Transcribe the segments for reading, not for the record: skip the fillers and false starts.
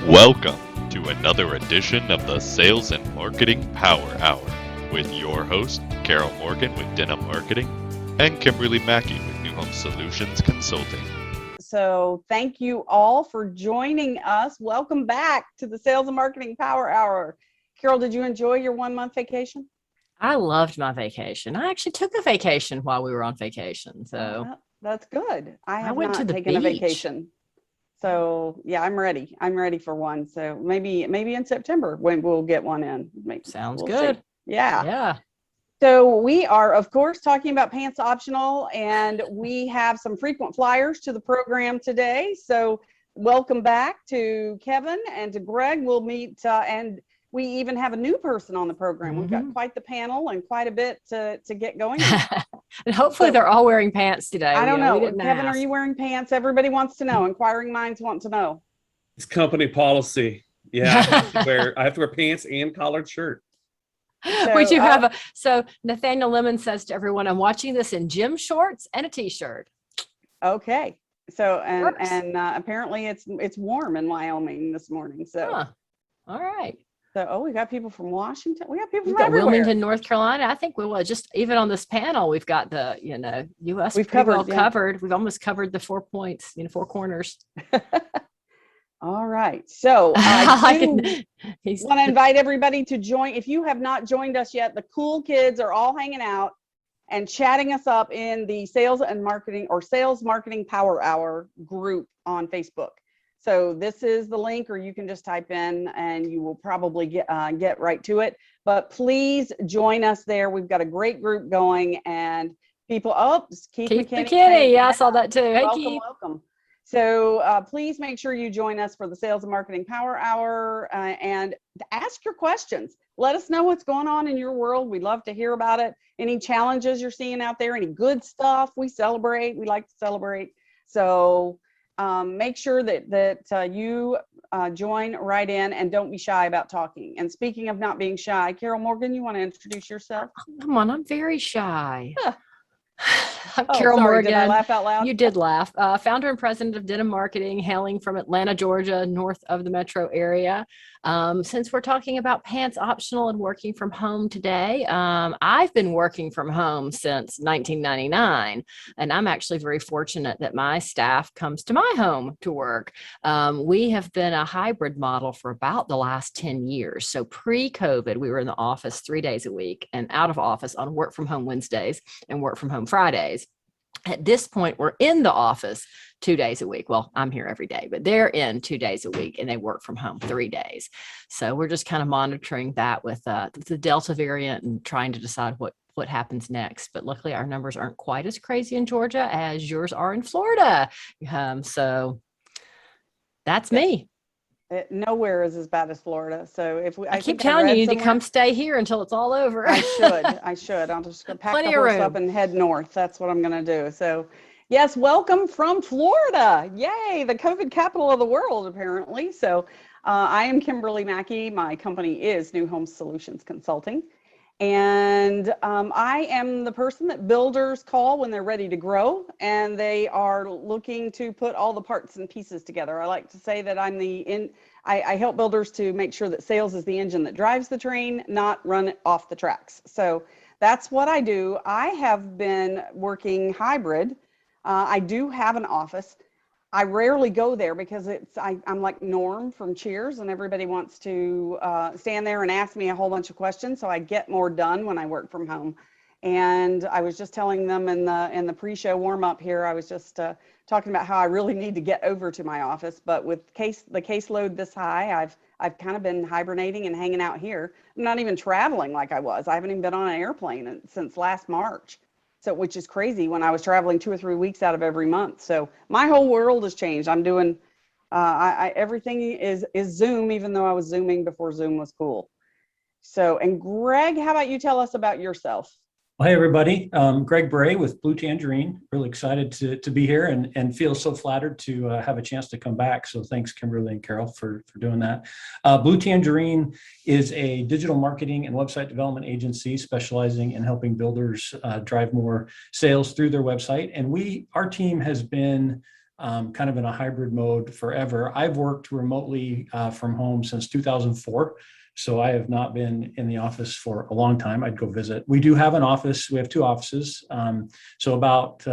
Welcome to another edition of the Sales and Marketing Power Hour with your host, Carol Morgan with Denim Marketing and Kimberly Mackey with New Home Solutions Consulting. So thank you all for joining us. Welcome back to the Sales and Marketing Power Hour. Carol, did you enjoy your 1 month vacation? I loved my vacation. I actually took a vacation while we were on vacation. So that's good. I went not to the taken a beach. Vacation. So yeah, I'm ready. I'm ready for one. So maybe in September when we'll get one in. Sounds we'll good. See. Yeah. Yeah. So we are, of course, talking about pants optional, and we have some frequent flyers to the program today. So welcome back to Kevin and to Greg. We'll meet, and we even have a new person on the program. We've got quite the panel and quite a bit to get going. And hopefully they're all wearing pants today. I don't know. Kevin, are you wearing pants? Everybody wants to know. Inquiring minds want to know. It's company policy. Yeah, I have to wear pants and collared shirt. So, we do have so Nathaniel Lemon says to everyone, I'm watching this in gym shorts and a t-shirt. Okay. So, and apparently it's warm in Wyoming this morning. So, all right. So, we got people from Washington. We got people from everywhere. Wilmington, North Carolina. I think we will just even on this panel, we've got the, U.S. We've covered. We've almost covered the 4 points, 4 corners. All right. So I want to invite everybody to join. If you have not joined us yet, the cool kids are all hanging out and chatting us up in the Sales and Marketing or Sales Marketing Power Hour group on Facebook. So this is the link, or you can just type in and you will probably get right to it. But please join us there. We've got a great group going, and people, Keith McKinney. Yeah, I saw that too. Hey, Keith. Welcome. So please make sure you join us for the Sales and Marketing Power Hour and ask your questions. Let us know what's going on in your world. We'd love to hear about it. Any challenges you're seeing out there, any good stuff. We like to celebrate. So make sure that you join right in and don't be shy about talking. And speaking of not being shy, Carol Morgan, you want to introduce yourself? Come on, I'm very shy. I'm Carol Morgan. Did I laugh out loud? You did laugh. Founder and president of Denim Marketing, hailing from Atlanta, Georgia, north of the metro area. Since we're talking about pants optional and working from home today, I've been working from home since 1999, and I'm actually very fortunate that my staff comes to my home to work. We have been a hybrid model for about the last 10 years. So pre-COVID, we were in the office 3 days a week and out of office on work from home Wednesdays and work from home Fridays. At this point, we're in the office 2 days a week. Well, I'm here every day, but they're in 2 days a week and they work from home 3 days. So we're just kind of monitoring that with the Delta variant and trying to decide what happens next. But luckily, our numbers aren't quite as crazy in Georgia as yours are in Florida. So that's me. Nowhere is as bad as Florida. So I keep telling you to come stay here until it's all over. I should. I'll just pack the horse up and head north. That's what I'm going to do. So yes, welcome from Florida. Yay, the COVID capital of the world, apparently. So I am Kimberly Mackey. My company is New Home Solutions Consulting. And I am the person that builders call when they're ready to grow and they are looking to put all the parts and pieces together. I like to say that I help builders to make sure that sales is the engine that drives the train, not run it off the tracks. So that's what I do. I have been working hybrid. I do have an office. I rarely go there because I'm like Norm from Cheers, and everybody wants to stand there and ask me a whole bunch of questions. So I get more done when I work from home. And I was just telling them in the pre-show warm up here, I was just talking about how I really need to get over to my office. But with the caseload this high, I've kind of been hibernating and hanging out here. I'm not even traveling like I was. I haven't even been on an airplane since last March. So, which is crazy when I was traveling 2 or 3 weeks out of every month. So my whole world has changed. I'm doing, everything is Zoom, even though I was Zooming before Zoom was cool. So, and Greg, how about you tell us about yourself? Well, hey, everybody. Greg Brey with Blue Tangerine. Really excited to be here and feel so flattered to have a chance to come back. So thanks, Kimberly and Carol, for doing that. Blue Tangerine is a digital marketing and website development agency specializing in helping builders drive more sales through their website. And our team has been kind of in a hybrid mode forever. I've worked remotely from home since 2004. So I have not been in the office for a long time. I'd go visit. We do have an office. We have 2 offices. So about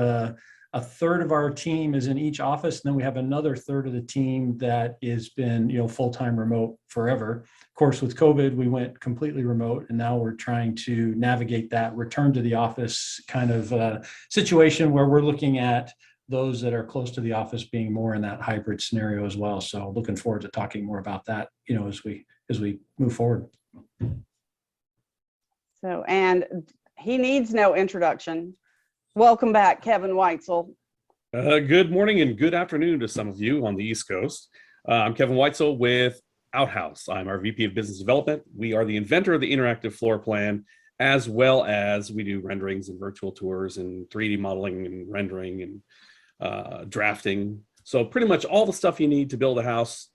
a third of our team is in each office. And then we have another third of the team that has been, full-time remote forever. Of course, with COVID, we went completely remote, and now we're trying to navigate that return to the office kind of situation where we're looking at those that are close to the office being more in that hybrid scenario as well. So looking forward to talking more about that, as we move forward. So, and he needs no introduction. Welcome back, Kevin Weitzel. Good morning and good afternoon to some of you on the East Coast. I'm Kevin Weitzel with Outhouse. I'm our VP of Business Development. We are the inventor of the interactive floor plan, as well as we do renderings and virtual tours and 3D modeling and rendering and drafting. So pretty much all the stuff you need to build a house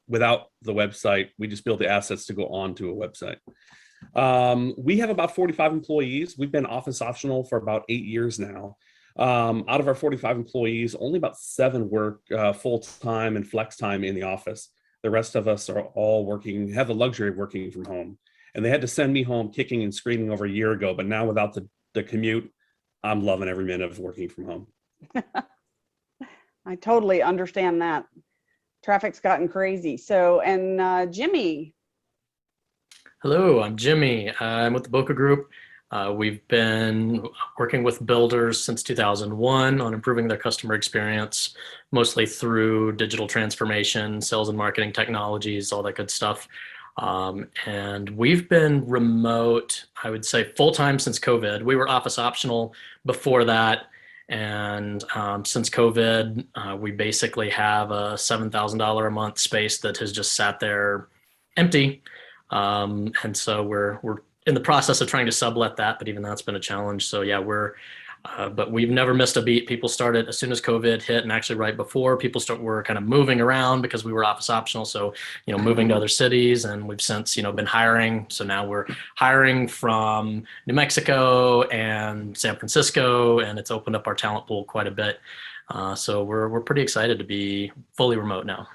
without the website. We just build the assets to go onto a website. We have about 45 employees. We've been office optional for about 8 years now. Out of our 45 employees, only about 7 work full-time and flex time in the office. The rest of us are all have the luxury of working from home. And they had to send me home kicking and screaming over a year ago, but now without the commute, I'm loving every minute of working from home. I totally understand that. Traffic's gotten crazy. So, and Jimmy. Hello, I'm Jimmy. I'm with the Bokka Group. We've been working with builders since 2001 on improving their customer experience, mostly through digital transformation, sales and marketing technologies, all that good stuff. And we've been remote, I would say full-time since COVID. We were office optional before that. And since COVID, we basically have a $7,000 a month space that has just sat there empty. And so we're in the process of trying to sublet that, but even that's been a challenge. So yeah, but we've never missed a beat. People started as soon as COVID hit, and actually right before, were kind of moving around because we were office optional. So, moving to other cities, and we've since, been hiring. So now we're hiring from New Mexico and San Francisco, and it's opened up our talent pool quite a bit. So we're pretty excited to be fully remote now.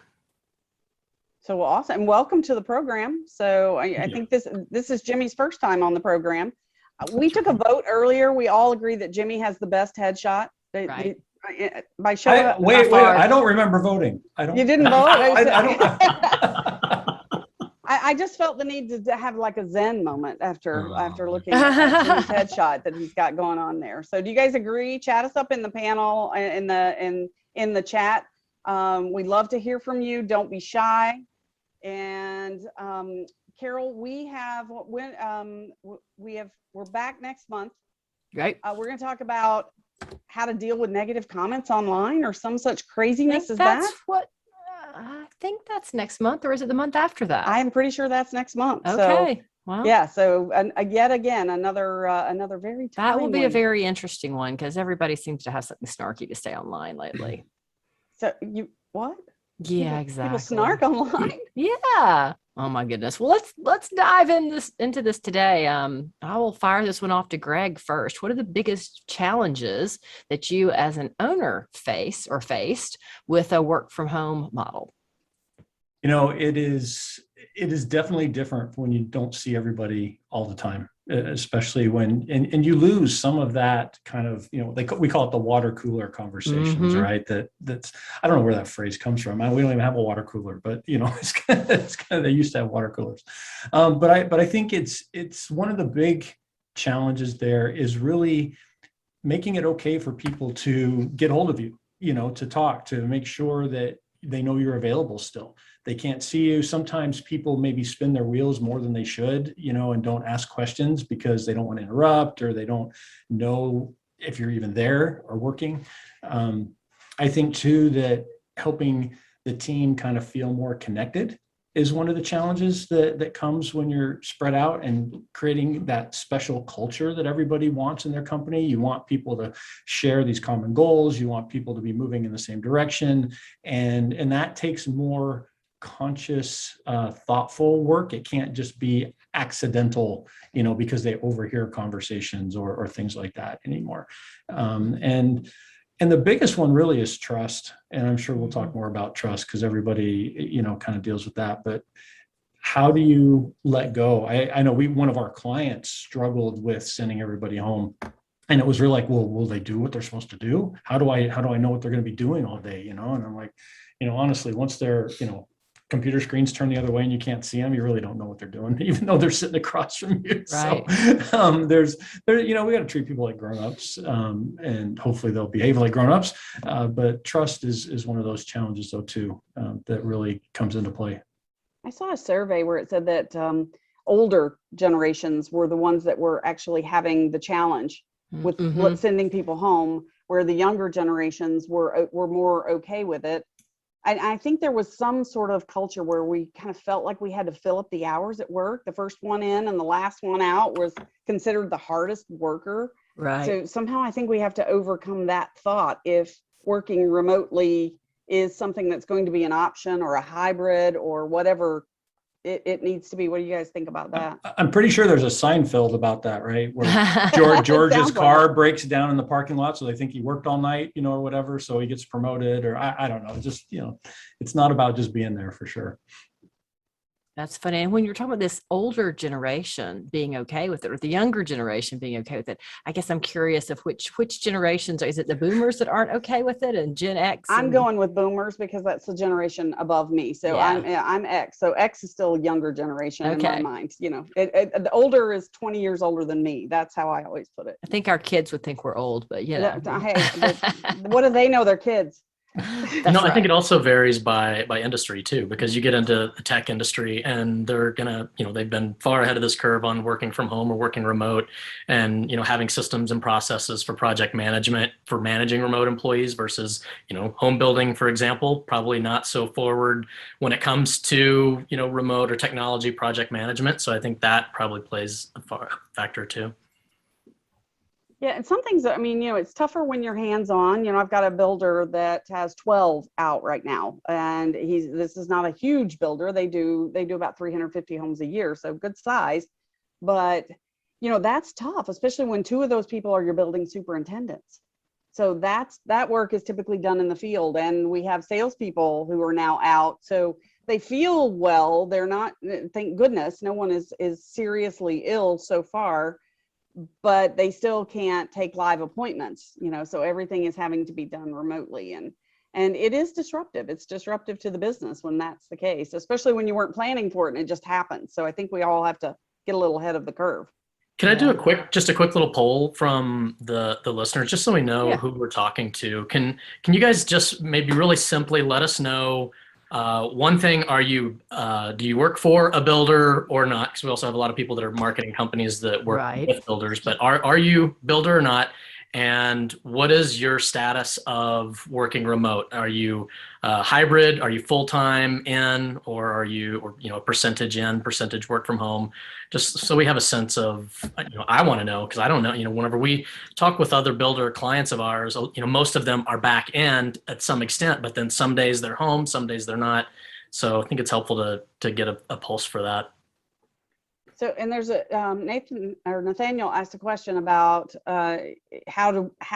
So awesome. And welcome to the program. So I think this is Jimmy's first time on the program. We took a vote earlier. We all agree that Jimmy has the best headshot. Right. By show wait, I don't remember voting. You didn't vote? I don't. I just felt the need to have like a Zen moment after looking at Jimmy's headshot that he's got going on there. So do you guys agree? Chat us up in the panel, in the chat. We'd love to hear from you. Don't be shy. And Carol, we're back next month. Right. We're going to talk about how to deal with negative comments online or some such craziness as that. I think that's next month, or is it the month after that? I am pretty sure that's next month. Okay. So, well, yeah. So yet again, another very timely that will be one. a very interesting one because everybody seems to have something snarky to say online lately. So what? Yeah, exactly. People snark online. Yeah. Oh my goodness. Well, let's dive into this today. I will fire this one off to Greg first. What are the biggest challenges that you as an owner faced with a work from home model? It is definitely different when you don't see everybody all the time, especially when and you lose some of that kind of, we call it the water cooler conversations, Mm-hmm. right? That's I don't know where that phrase comes from. We don't even have a water cooler, but it's kind of they used to have water coolers. But I think it's one of the big challenges there is really making it okay for people to get hold of you, to talk, to make sure that they know you're available still. They can't see you. Sometimes people maybe spin their wheels more than they should, and don't ask questions because they don't want to interrupt or they don't know if you're even there or working. I think too that helping the team kind of feel more connected is one of the challenges that comes when you're spread out, and creating that special culture that everybody wants in their company. You want people to share these common goals. You want people to be moving in the same direction. And that takes more conscious, thoughtful work. It can't just be accidental, because they overhear conversations or things like that anymore. And And the biggest one really is trust. And I'm sure we'll talk more about trust because everybody, kind of deals with that. But how do you let go? I know one of our clients struggled with sending everybody home. And it was really like, well, will they do what they're supposed to do? How do I know what they're going to be doing all day? And I'm like, honestly, once they're, computer screens turn the other way and you can't see them, you really don't know what they're doing, even though they're sitting across from you. Right. So we got to treat people like grownups, and hopefully they'll behave like grownups. But trust is one of those challenges though too, that really comes into play. I saw a survey where it said that older generations were the ones that were actually having the challenge with sending people home, where the younger generations were more okay with it. I think there was some sort of culture where we kind of felt like we had to fill up the hours at work. The first one in and the last one out was considered the hardest worker. Right. So somehow I think we have to overcome that thought if working remotely is something that's going to be an option or a hybrid or whatever it needs to be. What do you guys think about that? I'm pretty sure there's a Seinfeld about that, right? Where George's car breaks down in the parking lot, so they think he worked all night, or whatever. So he gets promoted, or I don't know. Just it's not about just being there for sure. That's funny. And when you're talking about this older generation being okay with it, or the younger generation being okay with it, I guess I'm curious of which generations. Is it the boomers that aren't okay with it and Gen X? I'm going with boomers because that's the generation above me. So Yeah. I'm X. So X is still a younger generation in my mind. The older is 20 years older than me. That's how I always put it. I think our kids would think we're old, but Hey, what do they know? They're kids. I think it also varies by industry too, because you get into the tech industry and they're gonna, they've been far ahead of this curve on working from home or working remote, and having systems and processes for project management for managing remote employees versus home building, for example, probably not so forward when it comes to remote or technology project management. So I think that probably plays a factor too. Yeah, and some things, it's tougher when you're hands-on. I've got a builder that has 12 out right now, and this is not a huge builder. They do about 350 homes a year, so good size. But that's tough, especially when two of those people are your building superintendents. So that work is typically done in the field, and we have salespeople who are now out. So they feel well. They're not. Thank goodness, no one is seriously ill so far. But they still can't take live appointments, so everything is having to be done remotely. And it is disruptive. It's disruptive to the business when that's the case, especially when you weren't planning for it and it just happens. So I think we all have to get a little ahead of the curve. Can I do a quick little poll from the listeners, just so we know who we're talking to? Can you guys just maybe really simply let us know, one thing, do you work for a builder or not? Because we also have a lot of people that are marketing companies that work with builders, but are you builder or not? And what is your status of working remote? Are you hybrid? Are you full-time in, or are you, percentage in, percentage work from home? Just so we have a sense of, I want to know, because I don't know, whenever we talk with other builder clients of ours, most of them are back end at some extent, but then some days they're home, some days they're not. So I think it's helpful to get a pulse for that. So, and there's Nathaniel asked a question about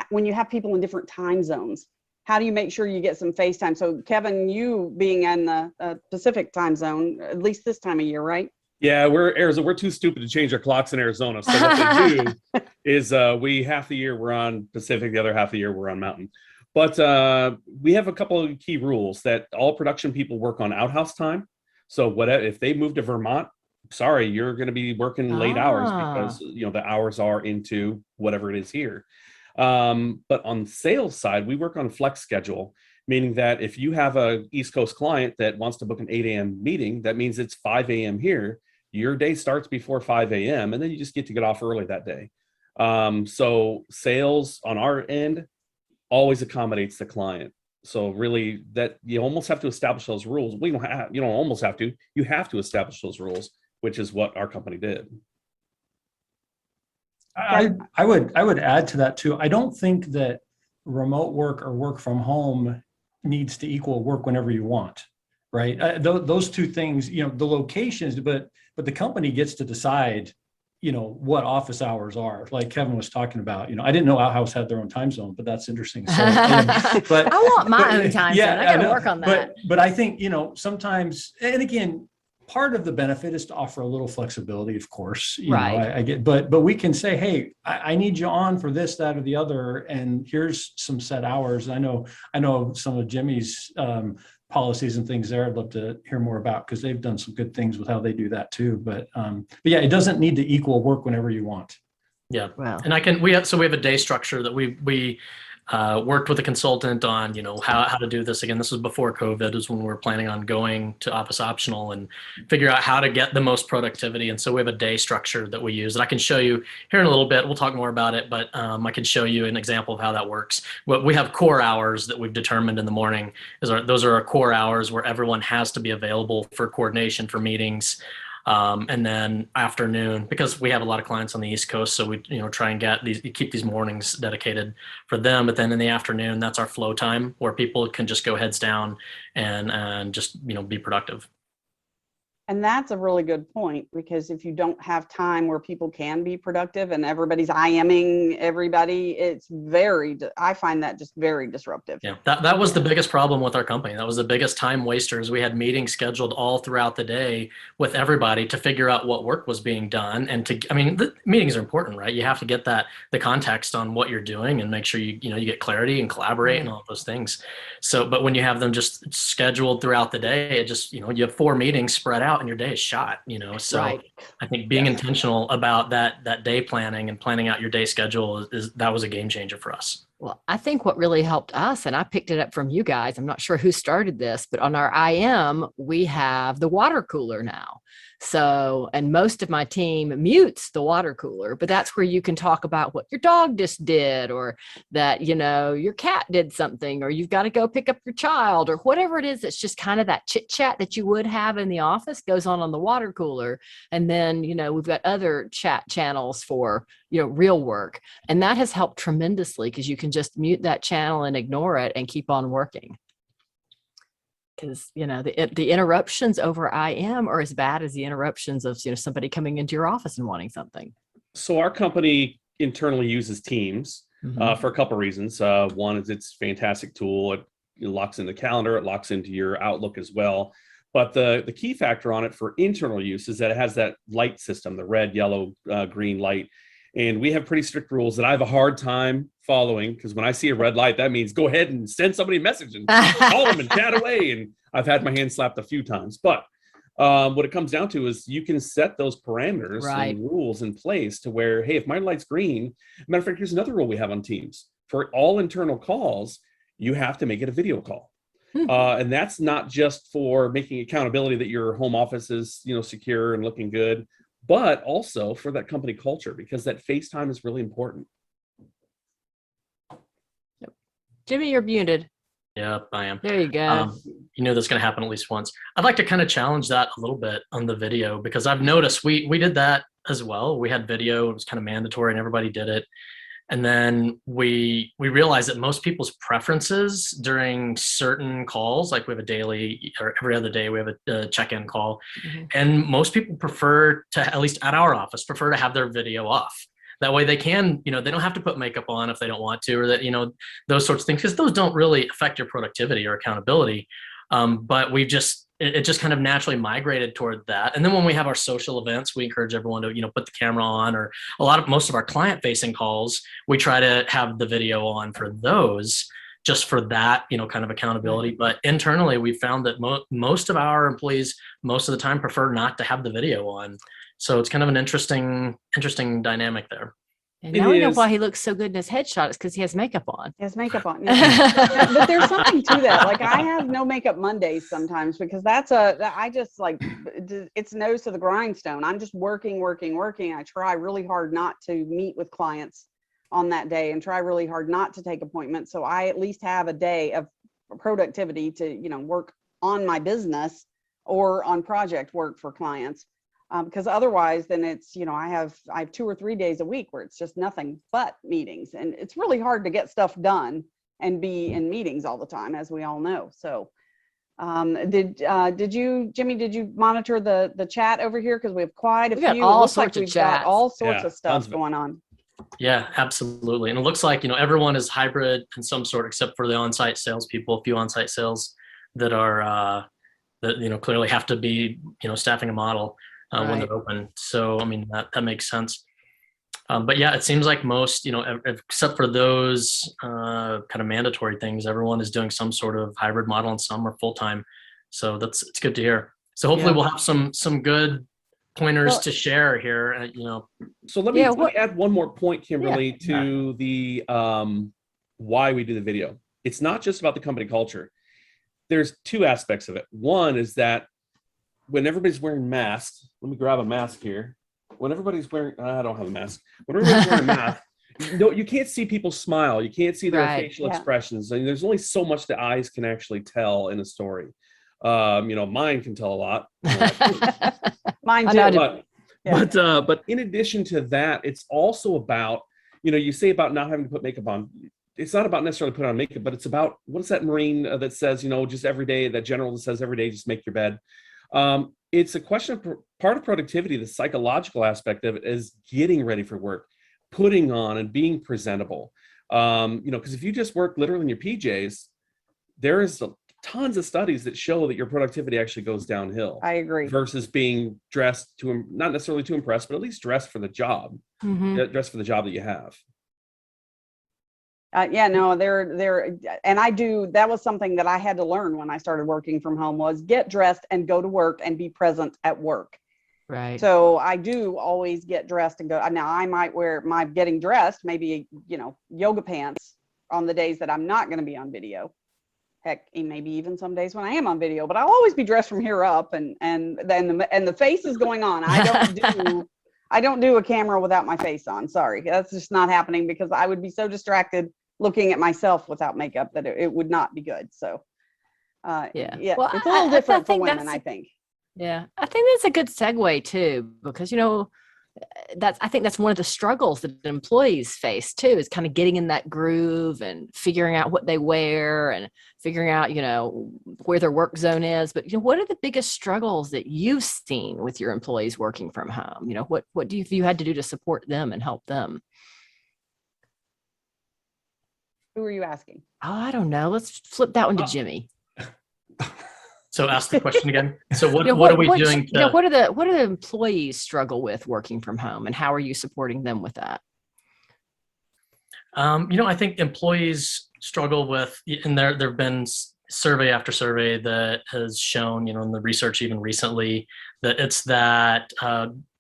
when you have people in different time zones, how do you make sure you get some face time? So Kevin, you being in the Pacific time zone, at least this time of year, right? Yeah, we're too stupid to change our clocks in Arizona. So what they do is we half the year we're on Pacific, the other half of the year we're on Mountain. But we have a couple of key rules that all production people work on Outhouse time. So if they move to Vermont, sorry, you're going to be working late hours because the hours are into whatever it is here. But on the sales side, we work on flex schedule, meaning that if you have a East Coast client that wants to book an 8 a.m. meeting, that means it's 5 a.m. here. Your day starts before 5 a.m. and then you just get to get off early that day. So sales on our end always accommodates the client. So really, that you almost have to establish those rules. You don't almost have to. You have to establish those rules, which is what our company did. I would add to that too. I don't think that remote work or work from home needs to equal work whenever you want, right? Those two things, the locations, but the company gets to decide what office hours are. Like Kevin was talking about, I didn't know Outhouse had their own time zone, but that's interesting. So, but I want my own time zone. I got to work on that. But I think, sometimes, and again, part of the benefit is to offer a little flexibility, of course, I get, but we can say, hey, I need you on for this, that, or the other. And here's some set hours. I know some of Jimmy's, policies and things there I'd love to hear more about, because they've done some good things with how they do that too. But yeah, it doesn't need to equal work whenever you want. Yeah. Wow. And we have a day structure that we worked with a consultant on, how to do this. Again, this was before COVID, is when we were planning on going to office optional and figure out how to get the most productivity. And so we have a day structure that we use, and I can show you here in a little bit. We'll talk more about it, but I can show you an example of how that works. What we have core hours that we've determined in the morning those are our core hours where everyone has to be available for coordination, for meetings. And then afternoon, because we have a lot of clients on the East Coast, so we try and keep these mornings dedicated for them. But then in the afternoon, that's our flow time, where people can just go heads down and just be productive. And that's a really good point, because if you don't have time where people can be productive and everybody's IMing everybody, I find that just very disruptive. Yeah, that was the biggest problem with our company. That was the biggest time wasters. We had meetings scheduled all throughout the day with everybody to figure out what work was being done. And the meetings are important, right? You have to get the context on what you're doing and make sure you get clarity and collaborate and all those things. So, but when you have them just scheduled throughout the day, it just, you have 4 meetings spread out and your day is shot, so right. I think being intentional about that day planning and planning out your day schedule that was a game changer for us. Well, I think what really helped us, and I picked it up from you guys, I'm not sure who started this, but on our IM, we have the water cooler now. So, and most of my team mutes the water cooler, but that's where you can talk about what your dog just did, or that, your cat did something, or you've got to go pick up your child, or whatever it is. It's just kind of that chit chat that you would have in the office goes on the water cooler. And then, we've got other chat channels for, real work. And that has helped tremendously, because you can just mute that channel and ignore it and keep on working. Because, the interruptions over IM are as bad as the interruptions of, somebody coming into your office and wanting something. So our company internally uses Teams for a couple of reasons. One is it's a fantastic tool. It locks in the calendar. It locks into your Outlook as well. But the key factor on it for internal use is that it has that light system, the red, yellow, green light. And we have pretty strict rules that I have a hard time following, because when I see a red light, that means go ahead and send somebody a message and call them and chat away. And I've had my hand slapped a few times. But what it comes down to is you can set those parameters and rules in place to where, hey, if my light's green, matter of fact, here's another rule we have on Teams. For all internal calls, you have to make it a video call. And that's not just for making accountability that your home office is, secure and looking good, but also for that company culture, because that FaceTime is really important. Yep. Jimmy, you're muted. Yep, I am. There you go. You know that's going to happen at least once. I'd like to kind of challenge that a little bit on the video, because I've noticed we did that as well. We had video. It was kind of mandatory and everybody did it. And then we realized that most people's preferences during certain calls, like we have a daily or every other day, we have a check-in call. And most people prefer to, at least at our office, prefer to have their video off. That way they can, they don't have to put makeup on if they don't want to, or that, those sorts of things, because those don't really affect your productivity or accountability. But it just kind of naturally migrated toward that. And then when we have our social events, we encourage everyone to, put the camera on, or most of our client facing calls, we try to have the video on for those, just for that, kind of accountability. But internally, we found that most of our employees, most of the time, prefer not to have the video on. So it's kind of an interesting dynamic there. And now we know why he looks so good in his headshot. It's because he has makeup on. He has makeup on. Yeah. But there's something to that. Like, I have no makeup Mondays sometimes, because it's nose to the grindstone. I'm just working. I try really hard not to meet with clients on that day, and try really hard not to take appointments. So I at least have a day of productivity to, work on my business or on project work for clients. Because otherwise, then it's, I have 2 or 3 days a week where it's just nothing but meetings, and it's really hard to get stuff done and be in meetings all the time, as we all know. So Did you, Jimmy, did you monitor the chat over here? Because we have quite a We got few. all It looks like sorts of we've got chats. all sorts Yeah, of stuff tons of it. going on. Yeah, absolutely. And it looks like, everyone is hybrid in some sort, except for the on-site salespeople, a few on-site sales that are, that, clearly have to be, staffing a model when Right. they're open. So, I mean, that makes sense. But yeah, it seems like most, except for those kind of mandatory things, everyone is doing some sort of hybrid model and some are full-time. So it's good to hear. So hopefully we'll have some good pointers to share here, So let me add one more point, Kimberly, to the why we do the video. It's not just about the company culture. There's two aspects of it. One is that when everybody's wearing masks, let me grab a mask here. When everybody's wearing, I don't have a mask. When everybody's wearing a mask, you can't see people smile. You can't see their facial expressions. I mean, there's only so much the eyes can actually tell in a story. Mine can tell a lot. Mine too. But in addition to that, it's also about, you say about not having to put makeup on. It's not about necessarily putting on makeup, but it's about, what is that Marine that says, just every day, that general that says every day, just make your bed. It's a question of part of productivity. The psychological aspect of it is getting ready for work, putting on and being presentable. Because if you just work literally in your PJs, there is tons of studies that show that your productivity actually goes downhill. I agree. Versus being dressed to, not necessarily to impress, but at least dressed for the job, dressed for the job that you have. And that was something that I had to learn when I started working from home, was get dressed and go to work and be present at work. Right. So I do always get dressed and go. Now I might wear my getting dressed, maybe, yoga pants on the days that I'm not going to be on video. Heck, maybe even some days when I am on video, but I'll always be dressed from here up, and then the face is going on. I don't do a camera without my face on. Sorry, that's just not happening, because I would be so distracted looking at myself without makeup that it would not be good. So, well, it's a little different for women, I think. Yeah, I think that's a good segue too, because I think that's one of the struggles that employees face too, is kind of getting in that groove and figuring out what they wear and figuring out, where their work zone is. But what are the biggest struggles that you've seen with your employees working from home? What do you had to do to support them and help them? Who are you asking? Oh, I don't know. Let's flip that one to Jimmy. So ask the question again. So what are we doing? What do the employees struggle with working from home, and how are you supporting them with that? I think employees struggle with, and there have been survey after survey that has shown, in the research even recently, that it's that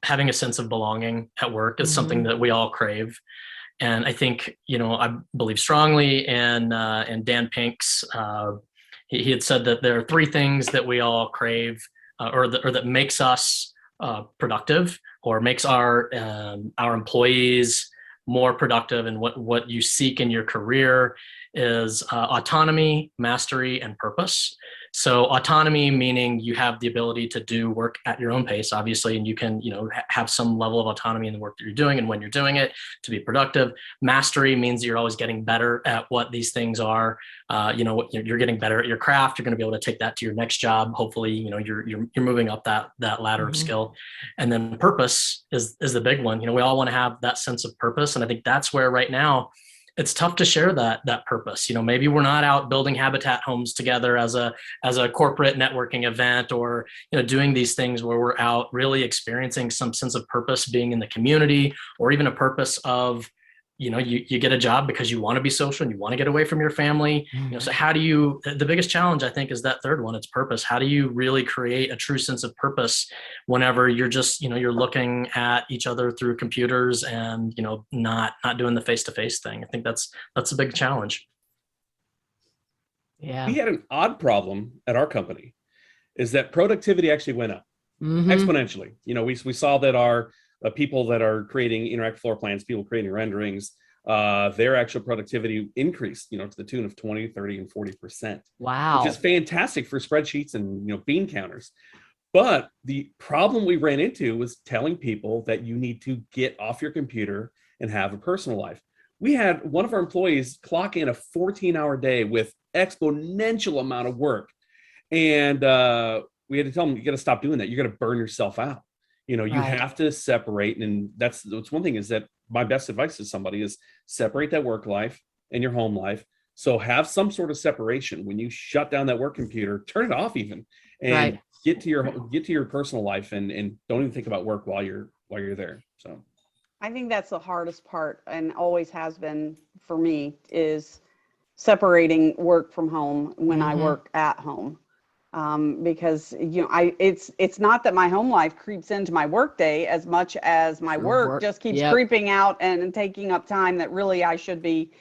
having a sense of belonging at work is something that we all crave. And I think, I believe strongly in Dan Pink's, he had said that there are three things that we all crave, or that makes us productive, or makes our employees more productive, and what you seek in your career is autonomy, mastery, and purpose. So autonomy, meaning you have the ability to do work at your own pace, obviously, and you can, have some level of autonomy in the work that you're doing and when you're doing it to be productive. Mastery means you're always getting better at what these things are. You're getting better at your craft. You're going to be able to take that to your next job. Hopefully, you're moving up that ladder of skill. And then purpose is the big one. We all want to have that sense of purpose, and I think that's where right now it's tough to share that purpose. Maybe we're not out building habitat homes together as a corporate networking event, or doing these things where we're out really experiencing some sense of purpose, being in the community, or even a purpose of you get a job because you want to be social and you want to get away from your family. So how do you, the biggest challenge I think is that third one, it's purpose. How do you really create a true sense of purpose whenever you're just, you're looking at each other through computers and, not doing the face-to-face thing? I think that's a big challenge. Yeah. We had an odd problem at our company, is that productivity actually went up exponentially. We saw that our people that are creating interactive floor plans, people creating renderings, their actual productivity increased, to the tune of 20, 30, and 40%. Wow. Which is fantastic for spreadsheets and, bean counters. But the problem we ran into was telling people that you need to get off your computer and have a personal life. We had one of our employees clock in a 14-hour day with exponential amount of work. And we had to tell them, you got to stop doing that. You're going to burn yourself out. You know, you have to separate. And that's one thing, is that my best advice to somebody is separate that work life and your home life. So have some sort of separation. When you shut down that work computer, turn it off even, and get to your personal life, and don't even think about work while you're there. So I think that's the hardest part, and always has been for me, is separating work from home when I work at home. Because it's not that my home life creeps into my work day as much as my work just keeps creeping out and taking up time that really I should be,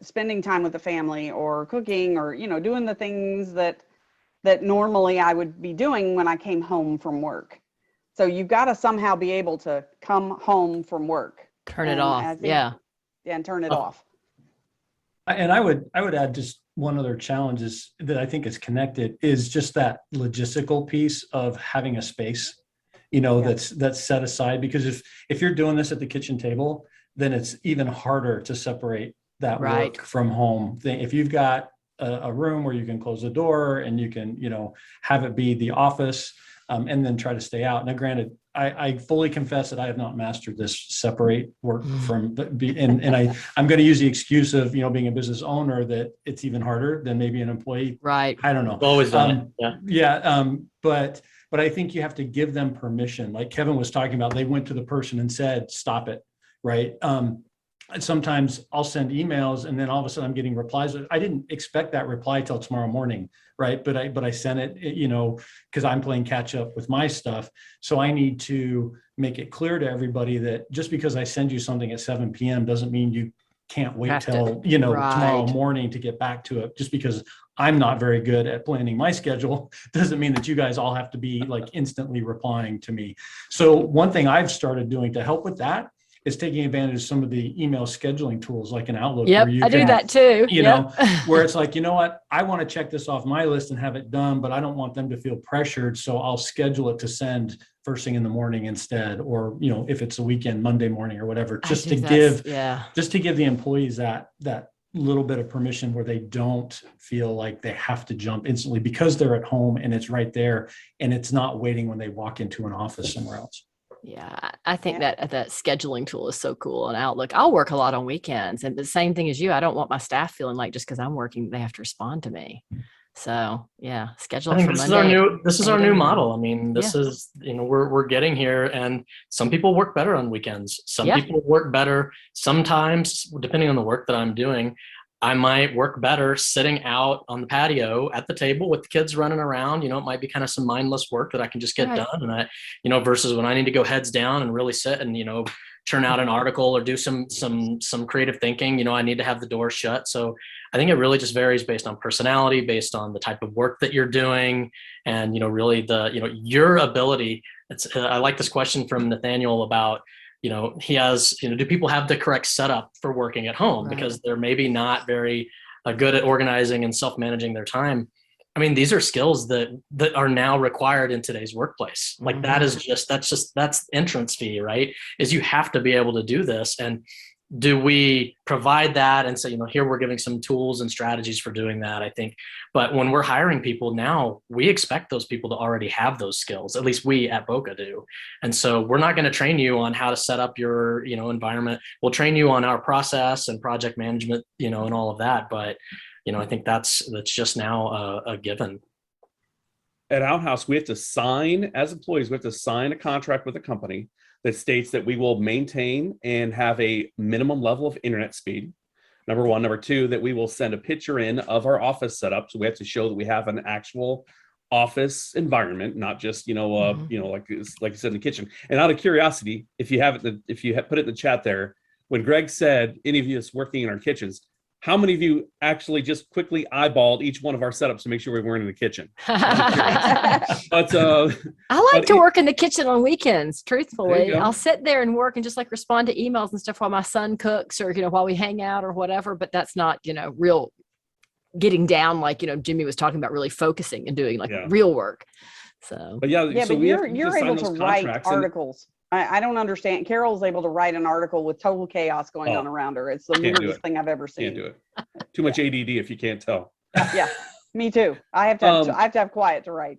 spending time with the family or cooking or, doing the things that normally I would be doing when I came home from work. So you've got to somehow be able to come home from work. Turn it off. And turn it off. And I would add just one other challenge that I think is connected, is just that logistical piece of having a space, that's set aside. Because if you're doing this at the kitchen table, then it's even harder to separate that work from home thing. If you've got a room where you can close the door and you can, have it be the office, and then try to stay out. Now, granted, I fully confess that I have not mastered this separate work from, and I'm going to use the excuse of, being a business owner, that it's even harder than maybe an employee. Right. I don't know. Always done it. But I think you have to give them permission. Like Kevin was talking about, they went to the person and said, stop it. Right. And sometimes I'll send emails and then all of a sudden I'm getting replies. I didn't expect that reply till tomorrow morning. Right. But I sent it, because I'm playing catch up with my stuff. So I need to make it clear to everybody that just because I send you something at 7 p.m. doesn't mean you can't wait till, tomorrow morning to get back to it. Just because I'm not very good at planning my schedule doesn't mean that you guys all have to be like instantly replying to me. So one thing I've started doing to help with that is taking advantage of some of the email scheduling tools like an Outlook. Yep, I do that too. Where it's like, what, I want to check this off my list and have it done, but I don't want them to feel pressured. So I'll schedule it to send first thing in the morning instead, or, if it's a weekend, Monday morning or whatever, just to give the employees that little bit of permission where they don't feel like they have to jump instantly because they're at home and it's right there and it's not waiting when they walk into an office somewhere else. Yeah, I think that scheduling tool is so cool on Outlook. I'll work a lot on weekends, and the same thing as you. I don't want my staff feeling like just because I'm working, they have to respond to me. So yeah, schedule it for Monday. This is our new model. I mean, this is, we're getting here, and some people work better on weekends. Some people work better. Sometimes, depending on the work that I'm doing, I might work better sitting out on the patio at the table with the kids running around. It might be kind of some mindless work that I can just get done. And versus when I need to go heads down and really sit and, churn out an article or do some creative thinking, I need to have the door shut. So I think it really just varies based on personality, based on the type of work that you're doing. And, really your ability. I like this question from Nathaniel about, he has, do people have the correct setup for working at home? Because they're maybe not very good at organizing and self-managing their time. I mean, these are skills that are now required in today's workplace. Like that's entrance fee, right? Is you have to be able to do this. And do we provide that and say, here we're giving some tools and strategies for doing that, I think. But when we're hiring people now, we expect those people to already have those skills. At least we at Bokka do. And so we're not going to train you on how to set up your, environment. We'll train you on our process and project management, and all of that. But, I think that's just now a given. At Outhouse, we have to sign, as employees, we have to sign a contract with a company that states that we will maintain and have a minimum level of internet speed. Number one. Number two, that we will send a picture in of our office setup. So we have to show that we have an actual office environment, not just, like you said, in the kitchen. And out of curiosity, if you put it in the chat there, when Greg said any of you is working in our kitchens, how many of you actually just quickly eyeballed each one of our setups to make sure we weren't in the kitchen? But I like to work in the kitchen on weekends. Truthfully, I'll sit there and work and just like respond to emails and stuff while my son cooks or, while we hang out or whatever. But that's not, real getting down like, Jimmy was talking about, really focusing and doing real work. So, but you're able to write articles. I don't understand. Carol's able to write an article with total chaos going on around her. It's the weirdest thing I've ever seen. Can't do it. Too much ADD if you can't tell. Yeah. Me too. I have to have quiet to write.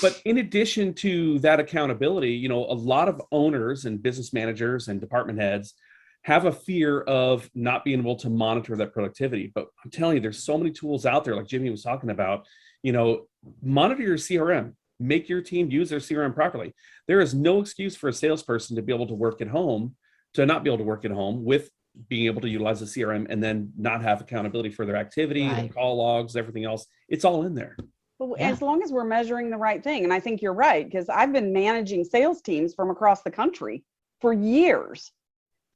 But in addition to that accountability, you know, a lot of owners and business managers and department heads have a fear of not being able to monitor that productivity. But I'm telling you, there's so many tools out there, like Jimmy was talking about, you know, monitor your CRM, make your team use their CRM properly. There is no excuse for a salesperson to be able to work at home, to not be able to work at home with being able to utilize the CRM and then not have accountability for their activity, their call logs, everything else. It's all in there. Well, as long as we're measuring the right thing. And I think you're right, because I've been managing sales teams from across the country for years.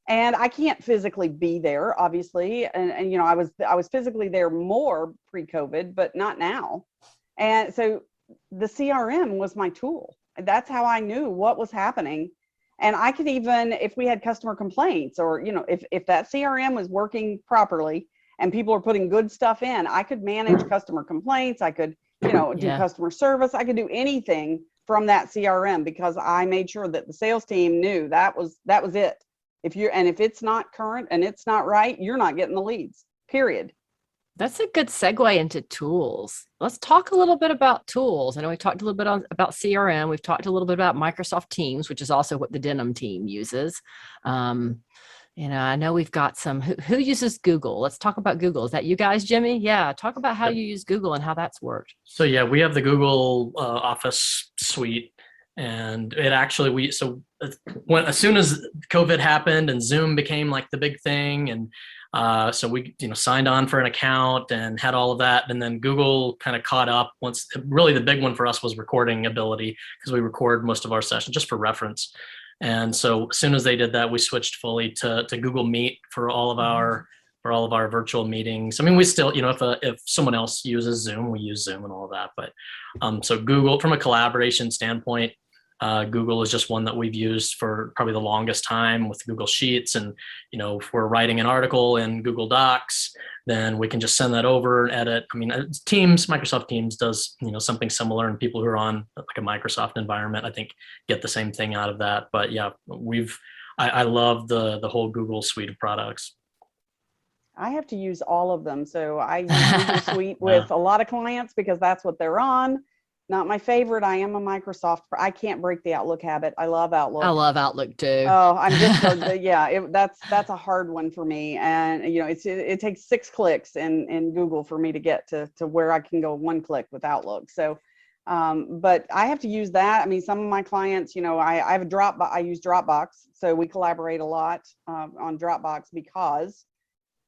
And I can't physically be there, obviously. And you know, I was physically there more pre-COVID, but not now. And so the CRM was my tool. That's how I knew what was happening. And I could even, if we had customer complaints, or, you know, if that CRM was working properly and people are putting good stuff in, I could manage customer complaints. I could, you know, do customer service. I could do anything from that CRM, because I made sure that the sales team knew that was it. If it's not current and it's not right, you're not getting the leads, period. That's a good segue into tools. Let's talk a little bit about tools. I know we talked a little bit about CRM. We've talked a little bit about Microsoft Teams, which is also what the Denim team uses. You know, I know we've got some, who uses Google? Let's talk about Google. Is that you guys, Jimmy? Yeah. Talk about how you use Google and how that's worked. So yeah, we have the Google Office suite, and it actually, as soon as COVID happened and Zoom became like the big thing, and so we, you know, signed on for an account and had all of that. And then Google kind of caught up once. Really the big one for us was recording ability, because we record most of our sessions just for reference. And so as soon as they did that, we switched fully to Google Meet for all of our virtual meetings. I mean, we still, you know, if someone else uses Zoom, we use Zoom and all of that. But so Google, from a collaboration standpoint, Google is just one that we've used for probably the longest time, with Google Sheets. And, you know, if we're writing an article in Google Docs, then we can just send that over and edit. I mean, Teams, Microsoft Teams does, you know, something similar, and people who are on like a Microsoft environment, I think, get the same thing out of that. But yeah, I love the whole Google suite of products. I have to use all of them. So I use Google Suite with a lot of clients because that's what they're on. Not my favorite. I am a Microsoft. I can't break the Outlook habit. I love Outlook. I love Outlook too. Oh, I'm just that's a hard one for me. And you know, it takes 6 clicks in Google for me to get to where I can go 1 click with Outlook. So, but I have to use that. I mean, some of my clients, you know, I have I use Dropbox, so we collaborate a lot on Dropbox because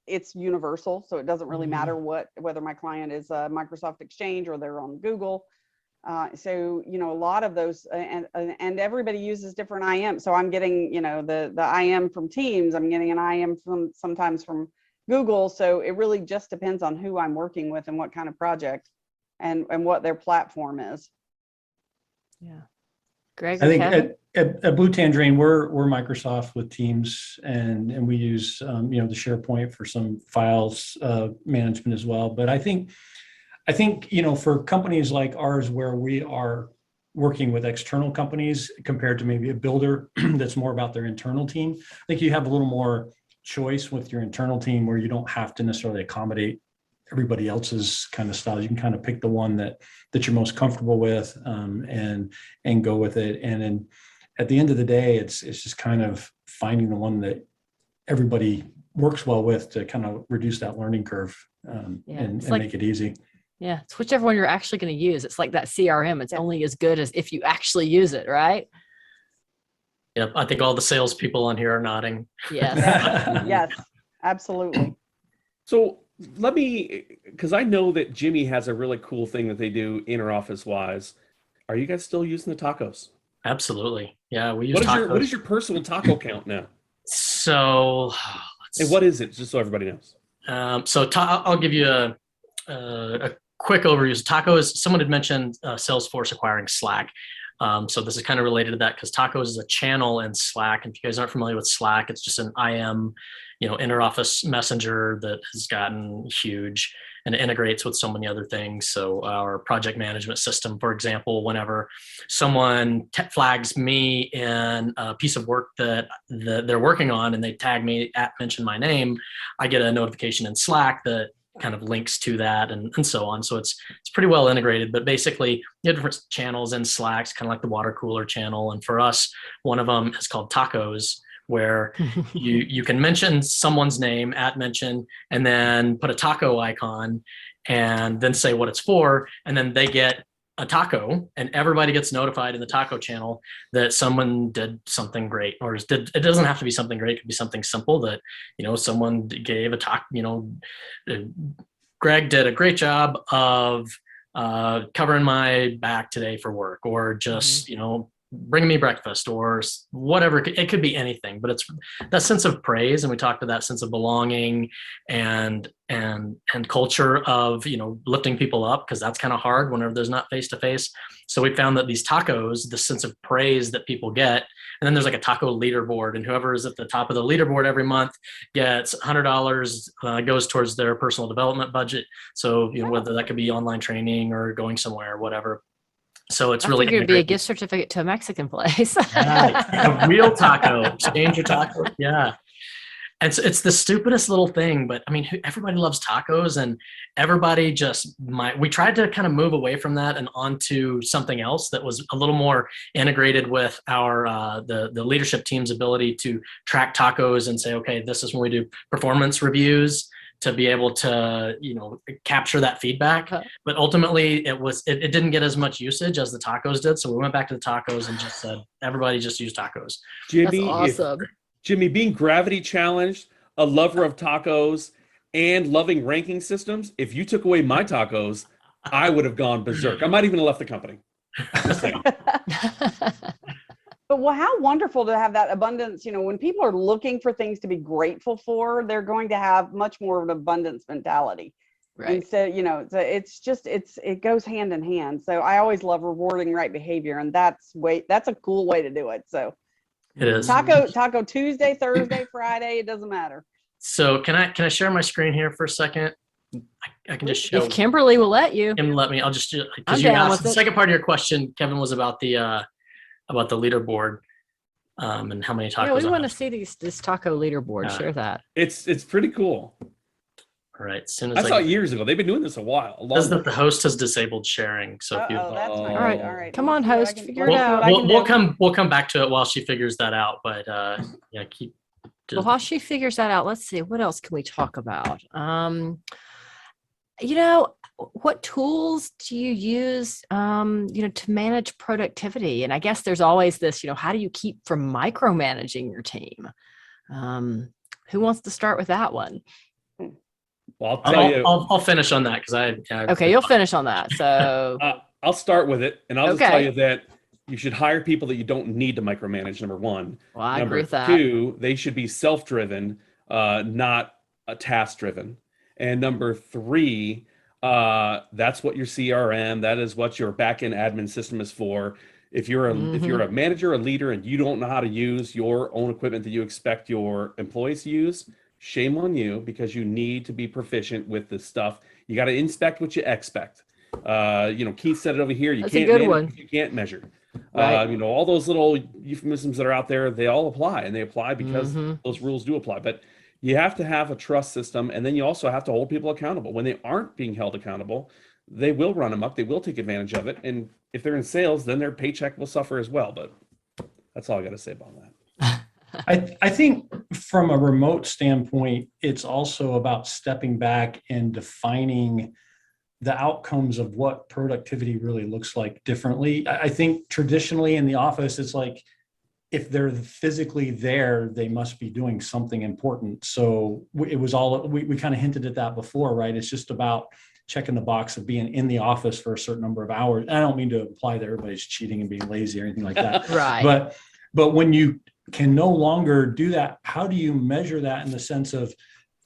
it's universal. So it doesn't really matter whether my client is Microsoft Exchange or they're on Google. So, you know, a lot of those, and everybody uses different IM. So I'm getting, you know, the IM from Teams, I'm getting an IM sometimes from Google. So it really just depends on who I'm working with and what kind of project and what their platform is. Yeah. Greg, I think at Blue Tangerine, we're Microsoft with Teams, and we use, you know, the SharePoint for some files management as well. But I think, you know, for companies like ours, where we are working with external companies compared to maybe a builder that's more about their internal team, I think you have a little more choice with your internal team, where you don't have to necessarily accommodate everybody else's kind of style. You can kind of pick the one that you're most comfortable with, and go with it. And then at the end of the day, it's just kind of finding the one that everybody works well with to kind of reduce that learning curve, and make it easy. Yeah, it's whichever one you're actually going to use. It's like that CRM. It's only as good as if you actually use it, right? Yep, I think all the salespeople on here are nodding. Yes. Yes, absolutely. So let me, because I know that Jimmy has a really cool thing that they do inter-office wise. Are you guys still using the tacos? Absolutely. Yeah, we use tacos. What is your personal taco count now? So, and what is it, just so everybody knows? I'll give you a quick overview. Tacos, someone had mentioned Salesforce acquiring Slack. So this is kind of related to that, because Tacos is a channel in Slack. And if you guys aren't familiar with Slack, it's just an IM, you know, inter-office messenger that has gotten huge, and it integrates with so many other things. So our project management system, for example, whenever someone flags me in a piece of work that they're working on and they tag me mention my name, I get a notification in Slack that kind of links to that and so on. So it's pretty well integrated, but basically you have different channels in Slacks, kind of like the water cooler channel. And for us, one of them is called tacos, where you can mention someone's name at mention and then put a taco icon and then say what it's for. And then they get a taco, and everybody gets notified in the taco channel that someone did something great, or it doesn't have to be something great. It could be something simple that, someone gave a taco, Greg did a great job of covering my back today for work, or just, bring me breakfast, or whatever. It could be anything, but it's that sense of praise. And we talked about that sense of belonging and culture of, lifting people up, because that's kind of hard whenever there's not face-to-face. So we found that these tacos, the sense of praise that people get, and then there's like a taco leaderboard, and whoever is at the top of the leaderboard every month gets $100, goes towards their personal development budget. So, whether that could be online training or going somewhere or whatever. So it's really going to be a gift certificate to a Mexican place. A real taco, exchange your taco. Yeah. And it's the stupidest little thing, but I mean, everybody loves tacos, and everybody we tried to kind of move away from that and onto something else that was a little more integrated with our, the leadership team's ability to track tacos and say, okay, this is when we do performance reviews, to be able to, capture that feedback. But ultimately it didn't get as much usage as the tacos did. So we went back to the tacos and just said, everybody just use tacos. Jimmy, that's awesome. Jimmy, being gravity challenged, a lover of tacos, and loving ranking systems, if you took away my tacos, I would have gone berserk. I might even have left the company. But how wonderful to have that abundance. When people are looking for things to be grateful for, they're going to have much more of an abundance mentality. Right. And so, it goes hand in hand. So I always love rewarding right behavior, and that's a cool way to do it. So it is taco Tuesday, Thursday, Friday, it doesn't matter. So can I share my screen here for a second? I can just show. If Kimberly will let you. Let me. I'll just, because you asked the second part of your question, Kevin, was about the leaderboard, and how many tacos. Yeah, we want to see this taco leaderboard. Share that. It's pretty cool. All right. As soon as I saw it years ago. They've been doing this a while. Says that the host has disabled sharing. So that's nice. All right. Come on, host. Figure it out. We'll come back to it while she figures that out. But well, while she figures that out, let's see, what else can we talk about? What tools do you use, to manage productivity? And I guess there's always this, how do you keep from micromanaging your team? Who wants to start with that one? Well, I'll tell you. I'll finish on that because Okay, you'll finish on that. So I'll start with it, and I'll just tell you that you should hire people that you don't need to micromanage. Number one. Well, I agree with that. Number two, they should be self-driven, not task-driven. And number three, that's what your CRM, that is what your backend admin system is for. If you're a manager, a leader, and you don't know how to use your own equipment that you expect your employees to use, shame on you, because you need to be proficient with this stuff. You got to inspect what you expect. Keith said it over here. You can't manage what you can't measure. Right. All those little euphemisms that are out there, they all apply, and they apply because those rules do apply. But you have to have a trust system, and then you also have to hold people accountable. When they aren't being held accountable, they will run amok. They will take advantage of it. And if they're in sales, then their paycheck will suffer as well. But that's all I got to say about that. I think from a remote standpoint, it's also about stepping back and defining the outcomes of what productivity really looks like differently. I think traditionally in the office, it's like, if they're physically there, they must be doing something important. So it was all, we kind of hinted at that before, right? It's just about checking the box of being in the office for a certain number of hours. And I don't mean to imply that everybody's cheating and being lazy or anything like that. Right. But when you can no longer do that, how do you measure that in the sense of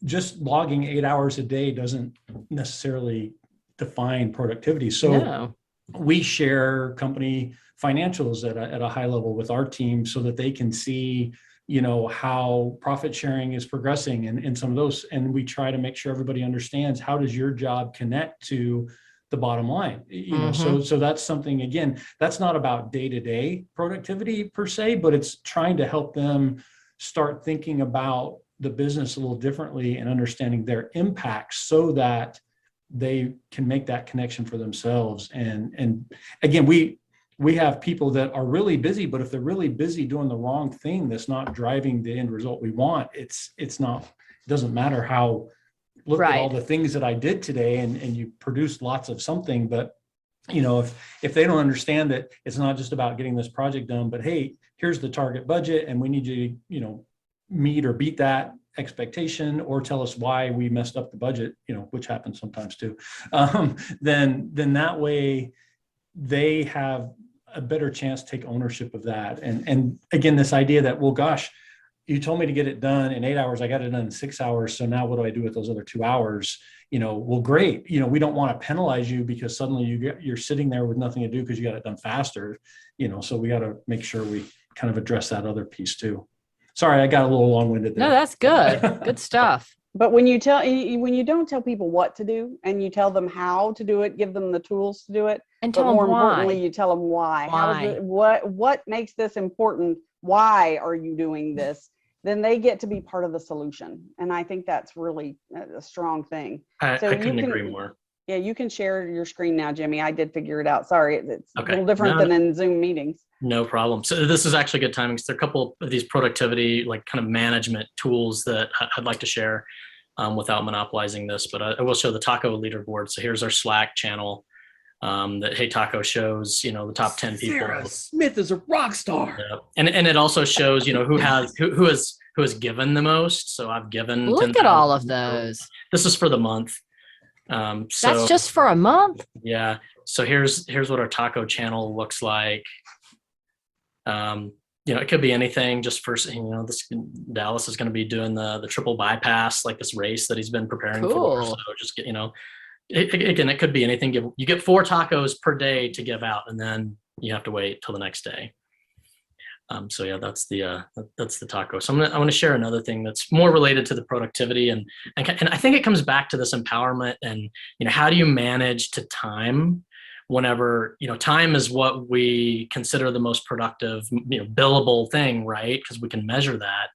just logging 8 hours a day doesn't necessarily define productivity. So we share company financials at a high level with our team so that they can see, how profit sharing is progressing and some of those. And we try to make sure everybody understands, how does your job connect to the bottom line? So that's something, again, that's not about day-to-day productivity per se, but it's trying to help them start thinking about the business a little differently and understanding their impacts so that they can make that connection for themselves. And again, we have people that are really busy, but if they're really busy doing the wrong thing that's not driving the end result we want, it doesn't matter how, look at all the things that I did today, and you produced lots of something, but if they don't understand that it's not just about getting this project done, but hey, here's the target budget and we need you to, meet or beat that expectation, or tell us why we messed up the budget, which happens sometimes too, then that way they have a better chance to take ownership of that. And again, this idea that, well, gosh, you told me to get it done in 8 hours, I got it done in 6 hours, so now what do I do with those other 2 hours? Well, great. We don't want to penalize you because suddenly you're sitting there with nothing to do because you got it done faster. So we got to make sure we kind of address that other piece too. Sorry, I got a little long-winded there. No, that's good. Good stuff. But when you don't tell people what to do and you tell them how to do it, give them the tools to do it, and but tell them more why. importantly, you tell them why. How is it, what makes this important? Why are you doing this? Then they get to be part of the solution. And I think that's really a strong thing. I couldn't agree more. Yeah, you can share your screen now, Jimmy. I did figure it out. Sorry, it's Okay. a little different than in Zoom meetings. No problem. So this is actually good timing. There are a couple of these productivity, kind of management tools that I'd like to share without monopolizing this, but I will show the Taco leaderboard. So here's our Slack channel that Hey Taco shows, the top 10 people. Sarah Smith is a rock star. Yeah. And it also shows, who has given the most. So I've given. Look at all of those. This is for the month. So that's just for a month. Yeah. So here's what our Taco channel looks like. It could be anything. Just for this Dallas is going to be doing the triple bypass, like this race that he's been preparing for. So just get it could be anything. You get 4 tacos per day to give out, and then you have to wait till the next day. So yeah, that's the taco. So I want to share another thing that's more related to the productivity, and I think it comes back to this empowerment and how do you manage to time whenever time is what we consider the most productive billable thing, right? Because we can measure that.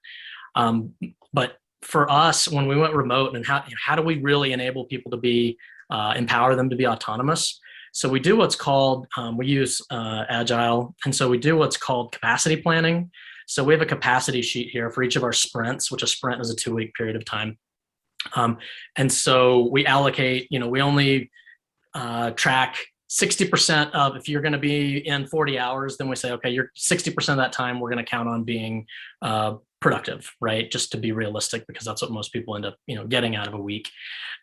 But for us, when we went remote, and how do we really enable people to be empower them to be autonomous? So we do what's called, we use Agile. And so we do what's called capacity planning. So we have a capacity sheet here for each of our sprints, which a sprint is a 2-week period of time. And so we allocate, we only track 60% of, if you're going to be in 40 hours, then we say, okay, you're 60% of that time, we're going to count on being productive, right? Just to be realistic, because that's what most people end up, getting out of a week.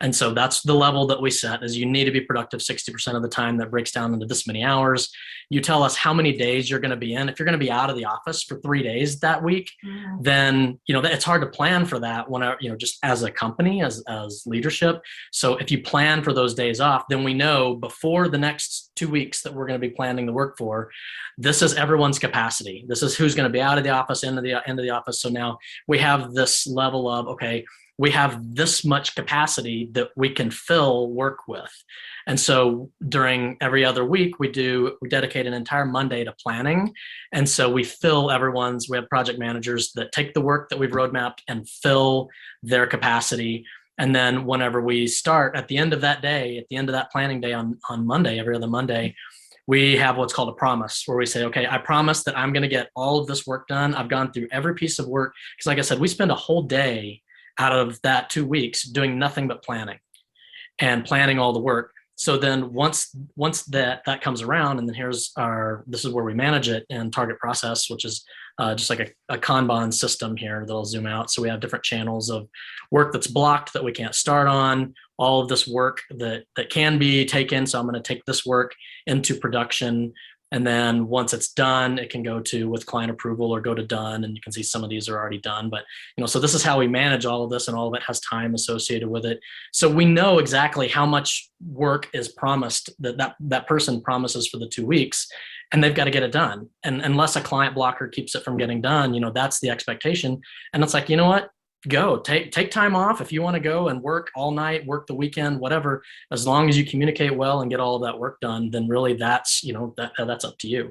And so that's the level that we set, is you need to be productive 60% of the time. That breaks down into this many hours. You tell us how many days you're going to be in. If you're going to be out of the office for 3 days that week, then, it's hard to plan for that when, just as a company, as leadership. So if you plan for those days off, then we know before the next 2 weeks that we're going to be planning the work for, this is everyone's capacity. This is who's going to be out of the office, into the office. So now we have this level of, okay, we have this much capacity that we can fill work with. And so during every other week, we dedicate an entire Monday to planning. And so we have project managers that take the work that we've roadmapped and fill their capacity. And then whenever we start at the end of that day, at the end of that planning day on Monday, every other Monday, we have what's called a promise, where we say, okay, I promise that I'm going to get all of this work done. I've gone through every piece of work. Because like I said, we spend a whole day out of that 2 weeks doing nothing but planning all the work. So then once that comes around, and then this is where we manage it in Target Process, which is just like a Kanban system here that'll zoom out. So we have different channels of work that's blocked that we can't start on, all of this work that can be taken. So I'm going to take this work into production. And then once it's done, it can go to with client approval or go to done. And you can see some of these are already done. But, so this is how we manage all of this, and all of it has time associated with it. So we know exactly how much work is promised that person promises for the 2 weeks, and they've got to get it done. And unless a client blocker keeps it from getting done, that's the expectation. And it's like, you know what? Go take time off if you want to go and work all night, work the weekend, whatever. As long as you communicate well and get all of that work done, then really that's up to you.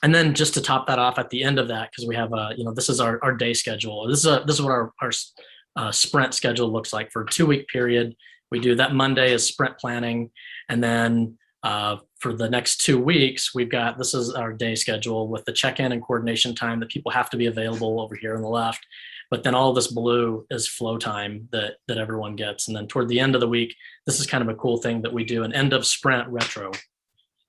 And then just to top that off at the end of that, because we have this is our day schedule. This is what our sprint schedule looks like for a 2-week period. We do that Monday is sprint planning. And then for the next 2 weeks, this is our day schedule with the check-in and coordination time that people have to be available over here on the left. But then all this blue is flow time that everyone gets. And then toward the end of the week, this is kind of a cool thing that we do, an end of sprint retro.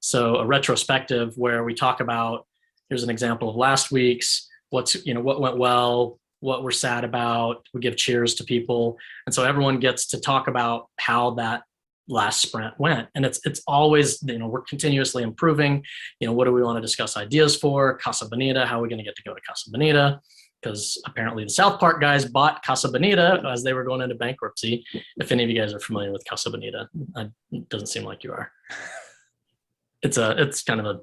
So a retrospective where we talk about, here's an example of last week's, what went well, what we're sad about. We give cheers to people. And so everyone gets to talk about how that last sprint went. And it's always, we're continuously improving. What do we want to discuss ideas for? Casa Bonita, how are we going to get to go to Casa Bonita? Because apparently the South Park guys bought Casa Bonita as they were going into bankruptcy. If any of you guys are familiar with Casa Bonita, it doesn't seem like you are. It's kind of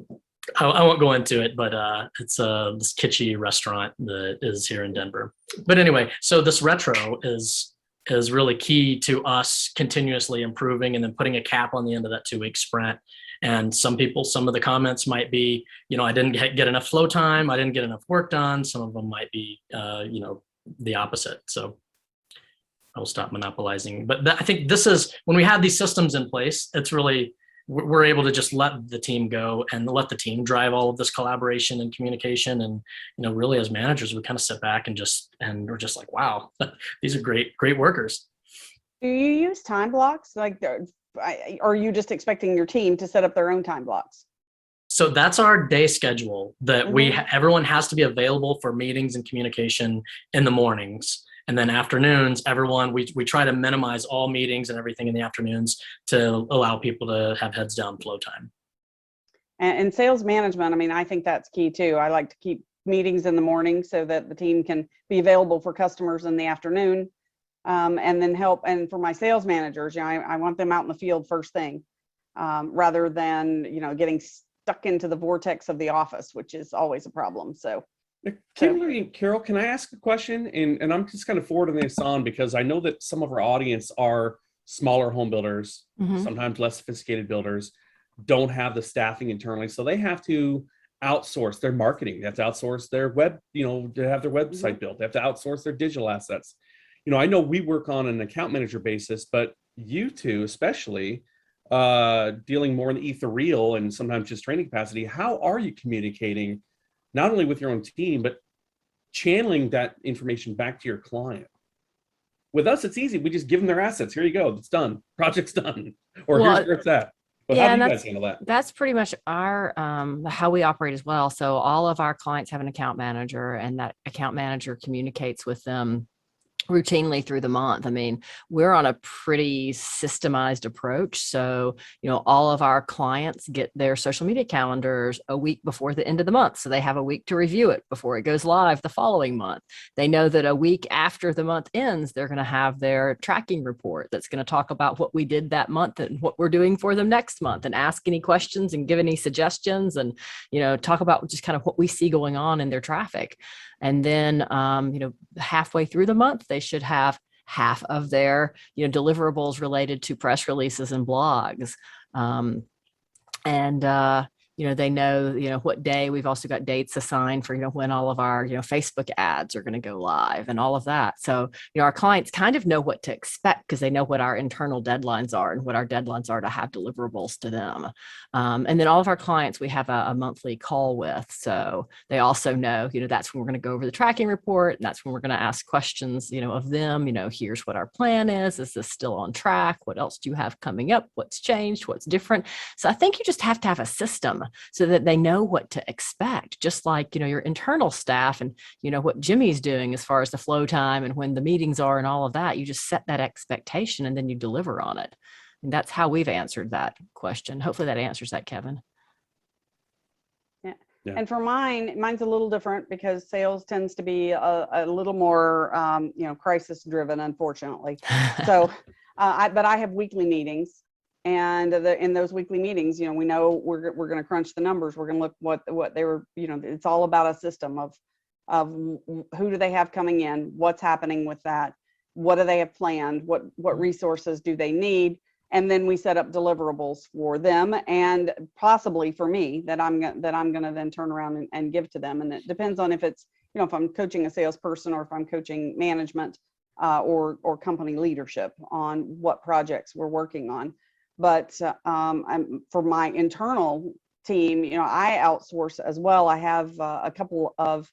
I won't go into it, but it's this kitschy restaurant that is here in Denver. But anyway, so this retro is really key to us continuously improving and then putting a cap on the end of that 2-week sprint. And some of the comments might be, I didn't get enough flow time. I didn't get enough work done. Some of them might be, the opposite. So I'll stop monopolizing. But I think this is, when we have these systems in place, it's really, we're able to just let the team go and let the team drive all of this collaboration and communication. And, really as managers, we kind of sit back and we're just like, wow, these are great workers. Do you use time blocks? Like, are you just expecting your team to set up their own time blocks? So that's our day schedule that everyone has to be available for meetings and communication in the mornings. And then afternoons, we try to minimize all meetings and everything in the afternoons to allow people to have heads down flow time. And sales management, I think that's key too. I like to keep meetings in the morning so that the team can be available for customers in the afternoon. And then help. And for my sales managers, I want them out in the field first thing, rather than, getting stuck into the vortex of the office, which is always a problem. So. Kimberly and Carol, can I ask a question? And I'm just kind of forwarding this on because I know that some of our audience are smaller home builders, sometimes less sophisticated builders, don't have the staffing internally. So they have to outsource their marketing. They have to outsource their web, to have their website built. They have to outsource their digital assets. I know we work on an account manager basis, but you two, especially dealing more in the ethereal and sometimes just training capacity, how are you communicating not only with your own team, but channeling that information back to your client? With us, it's easy. We just give them their assets. Here you go. It's done. Project's done. Or here's where it's at. But how do you guys handle that? That's pretty much our how we operate as well. So all of our clients have an account manager, and that account manager communicates with them routinely through the month. We're on a pretty systemized approach. So, all of our clients get their social media calendars a week before the end of the month. So they have a week to review it before it goes live the following month. They know that a week after the month ends, they're going to have their tracking report that's going to talk about what we did that month and what we're doing for them next month, and ask any questions and give any suggestions, and, talk about just kind of what we see going on in their traffic. And then, halfway through the month, they should have half of their, deliverables related to press releases and blogs. They know, what day. We've also got dates assigned for, when all of our, Facebook ads are going to go live and all of that. So, our clients kind of know what to expect because they know what our internal deadlines are and what our deadlines are to have deliverables to them. And then all of our clients, we have a monthly call with. So they also know, that's when we're going to go over the tracking report, and that's when we're going to ask questions, of them, here's what our plan is. Is this still on track? What else do you have coming up? What's changed? What's different? So I think you just have to have a system so that they know what to expect, just like, your internal staff and, what Jimmy's doing as far as the flow time and when the meetings are and all of that. You just set that expectation and then you deliver on it. And that's how we've answered that question. Hopefully that answers that, Kevin. Yeah. And for mine's a little different because sales tends to be a little more, crisis driven, unfortunately. So, but I have weekly meetings. And in those weekly meetings, we know we're going to crunch the numbers. We're going to look what they were, it's all about a system of who do they have coming in, what's happening with that, what do they have planned, what resources do they need, and then we set up deliverables for them and possibly for me that I'm going to then turn around and give to them. And it depends on if it's, if I'm coaching a salesperson or if I'm coaching management or company leadership on what projects we're working on. But for my internal team, I outsource as well. I have a couple of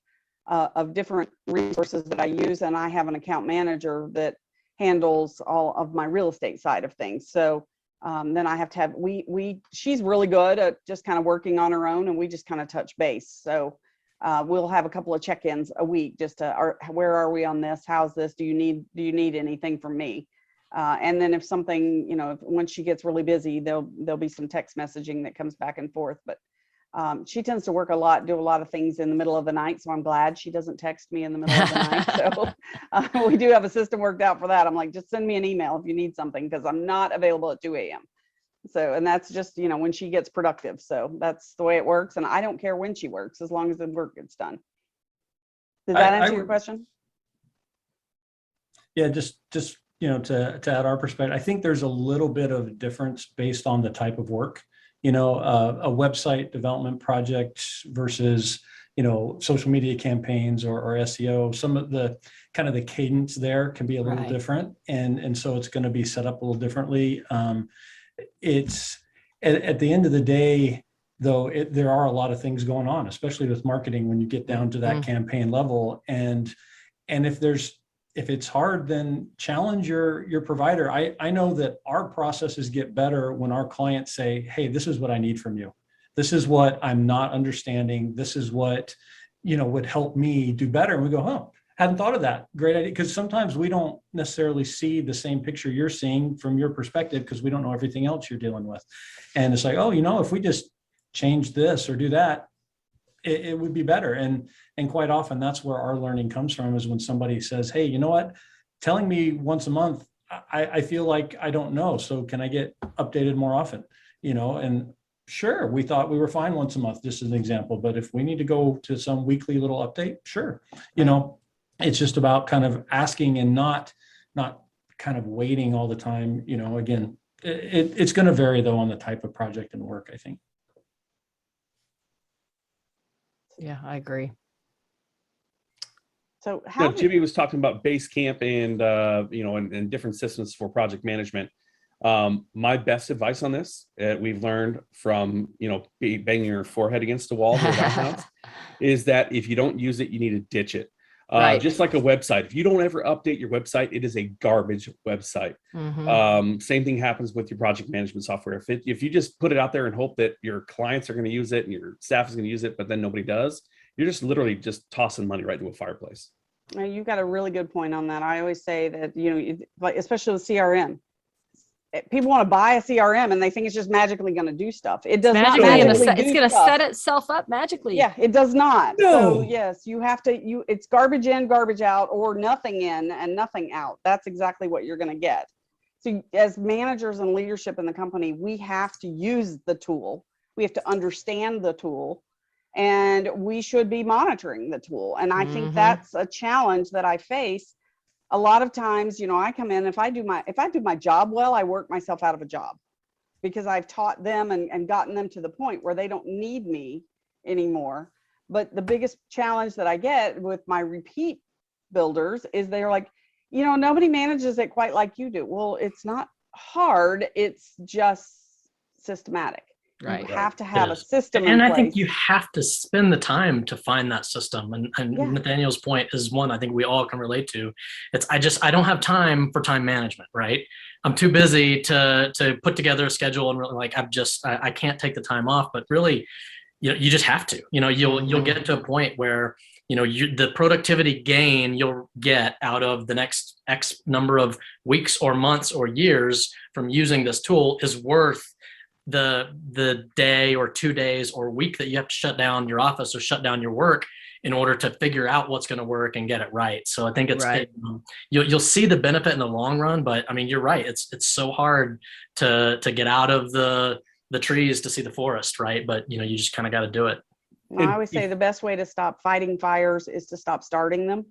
different resources that I use, and I have an account manager that handles all of my real estate side of things. So then I have to have, she's really good at just kind of working on her own, and we just kind of touch base. So we'll have a couple of check-ins a week, just to, where are we on this? How's this? Do you need anything from me? And then if something, once she gets really busy, there'll be some text messaging that comes back and forth. But she tends to work a lot, do a lot of things in the middle of the night. So I'm glad she doesn't text me in the middle of the night. So we do have a system worked out for that. I'm like, just send me an email if you need something, because I'm not available at 2 a.m. So, and that's just, when she gets productive. So that's the way it works. And I don't care when she works, as long as the work gets done. Does that answer your question? Yeah, just to add our perspective, I think there's a little bit of difference based on the type of work. A website development project versus, social media campaigns or SEO. Some of the kind of the cadence there can be a little different. And so it's going to be set up a little differently. It's at the end of the day, though, there are a lot of things going on, especially with marketing when you get down to that campaign level. And if it's hard, then challenge your provider. I know that our processes get better when our clients say, hey, this is what I need from you. This is what I'm not understanding. This is what, would help me do better. And we go, oh, hadn't thought of that. Great idea. Because sometimes we don't necessarily see the same picture you're seeing from your perspective, because we don't know everything else you're dealing with. And it's like, oh, if we just change this or do that, it would be better. And quite often that's where our learning comes from, is when somebody says, hey, you know what, telling me once a month, I feel like I don't know. So can I get updated more often? And sure, we thought we were fine once a month, just as an example. But if we need to go to some weekly little update, sure. It's just about kind of asking and not kind of waiting all the time. Again, it's going to vary though on the type of project and work, I think. Yeah, I agree. So Jimmy was talking about Basecamp and and different systems for project management. My best advice on this, we've learned from banging your forehead against the wall with Outhouse, is that if you don't use it, you need to ditch it. Just like a website, if you don't ever update your website, it is a garbage website. Same thing happens with your project management software. If you just put it out there and hope that your clients are going to use it and your staff is going to use it, but then nobody does, you're just literally just tossing money right into a fireplace. You've got a really good point on that. I always say that, especially with CRM, people want to buy a CRM and they think it's just magically going to do stuff. It does not magically do it's going to set itself up magically. Yeah, it does not. No. So yes, you have to, it's garbage in, garbage out, or nothing in and nothing out. That's exactly what you're going to get. So as managers and leadership in the company, we have to use the tool. We have to understand the tool, and we should be monitoring the tool. And I think that's a challenge that I face. A lot of times, I come in, if I do my job well, I work myself out of a job, because I've taught them and gotten them to the point where they don't need me anymore. But the biggest challenge that I get with my repeat builders is they're like, nobody manages it quite like you do. Well, it's not hard. It's just systematic. Right. You have to have a system and in I place. think you have to spend the time to find that system. And Nathaniel's point is one I think we all can relate to. It's I don't have time for time management, right? I'm too busy to put together a schedule, and really, like, I can't take the time off. But really, you just have to. You'll get to a point where the productivity gain you'll get out of the next X number of weeks or months or years from using this tool is worth the day or 2 days or week that you have to shut down your office or shut down your work in order to figure out what's going to work and get it right. So I think it's you'll see the benefit in the long run, but I mean, you're right. It's so hard to get out of the trees to see the forest, right? But you just kind of got to do it. I always say the best way to stop fighting fires is to stop starting them.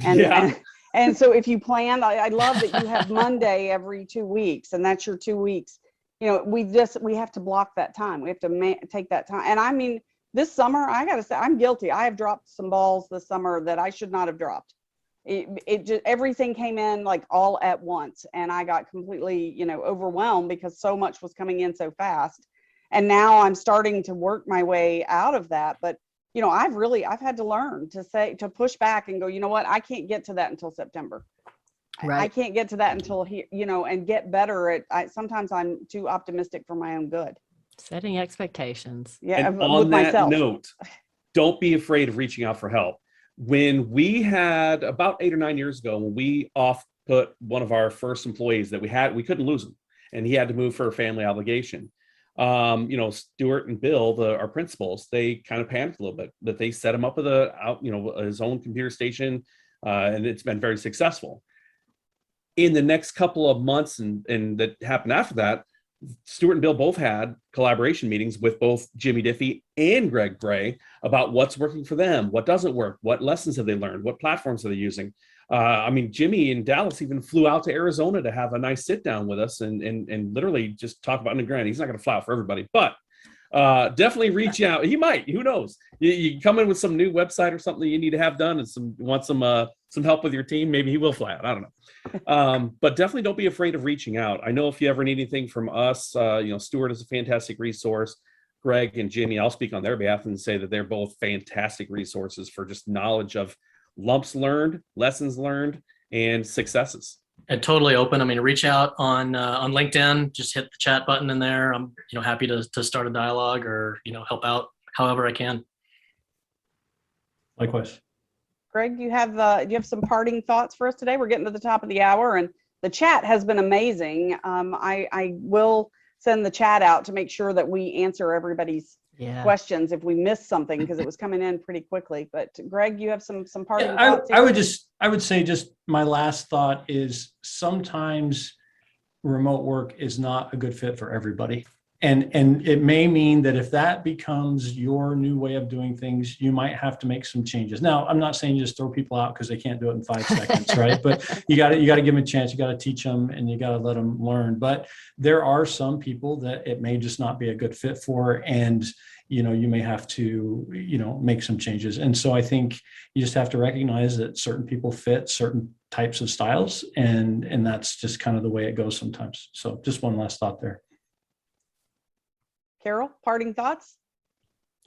And And so if you plan, I love that you have Monday every 2 weeks, and that's your 2 weeks. You know, we have to block that time. We have to take that time. And I mean, this summer, I got to say, I'm guilty. I have dropped some balls this summer that I should not have dropped. It just, everything came in like all at once, and I got completely, you know, overwhelmed because so much was coming in so fast. And now I'm starting to work my way out of that. But, you know, I've had to learn to push back and go, you know what, I can't get to that until September. Right. I can't get to that until you know, and get better at, sometimes I'm too optimistic for my own good. Setting expectations. Yeah. And on that note, don't be afraid of reaching out for help. When we had about 8 or 9 years ago, when we put one of our first employees that we couldn't lose him, and he had to move for a family obligation. You know, Stuart and Bill, our principals, they kind of panicked a little bit, but they set him up with his own computer station, and it's been very successful. In the next couple of months, and that happened after that, Stuart and Bill both had collaboration meetings with both Jimmy Diffee and Greg Brey about what's working for them, what doesn't work, what lessons have they learned, what platforms are they using. I mean, Jimmy in Dallas even flew out to Arizona to have a nice sit down with us and literally just talk about, and granted, he's not going to fly out for everybody, but definitely reach out. He might, who knows? You come in with some new website or something you need to have done, and want some help with your team. Maybe he will fly out. I don't know. But definitely don't be afraid of reaching out. I know if you ever need anything from us, you know, Stuart is a fantastic resource. Greg and Jimmy, I'll speak on their behalf and say that they're both fantastic resources for just knowledge of lumps learned, lessons learned, and successes. And totally open. I mean, reach out on LinkedIn. Just hit the chat button in there. I'm happy to start a dialogue or help out however I can. Likewise. Greg, do you have some parting thoughts for us today? We're getting to the top of the hour, and the chat has been amazing. I will send the chat out to make sure that we answer everybody's questions if we missed something, because it was coming in pretty quickly. But Greg, you have some parting thoughts? I would say just my last thought is sometimes remote work is not a good fit for everybody. And it may mean that if that becomes your new way of doing things, you might have to make some changes. Now, I'm not saying just throw people out because they can't do it in 5 seconds, right? But you got to give them a chance. You got to teach them, and you got to let them learn. But there are some people that it may just not be a good fit for, and you may have to make some changes. And so I think you just have to recognize that certain people fit certain types of styles, and that's just kind of the way it goes sometimes. So just one last thought there. Carol, parting thoughts?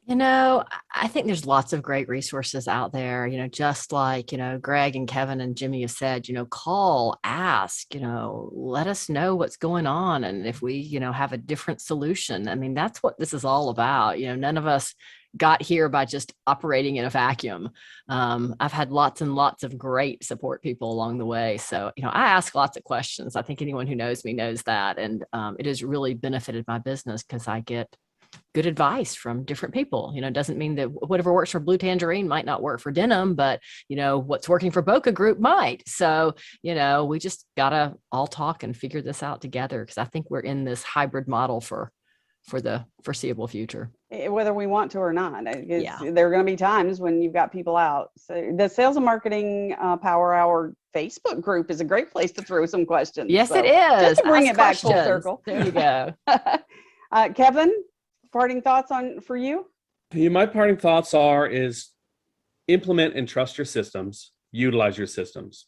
I think there's lots of great resources out there, just like, Greg and Kevin and Jimmy have said, call, ask, let us know what's going on. And if we, have a different solution, I mean, that's what this is all about. None of us got here by just operating in a vacuum. I've had lots and lots of great support people along the way. So, I ask lots of questions. I think anyone who knows me knows that. And it has really benefited my business because I get good advice from different people. It doesn't mean that whatever works for Blue Tangerine might not work for Denim, but what's working for Bokka Group might. So, we just gotta all talk and figure this out together, because I think we're in this hybrid model for the foreseeable future. Whether we want to or not. There are going to be times when you've got people out. So the Sales and Marketing Power Hour Facebook group is a great place to throw some questions. Yes, it is. Just to bring it back full circle. There you go. Kevin, parting thoughts for you? My parting thoughts is implement and trust your systems, utilize your systems.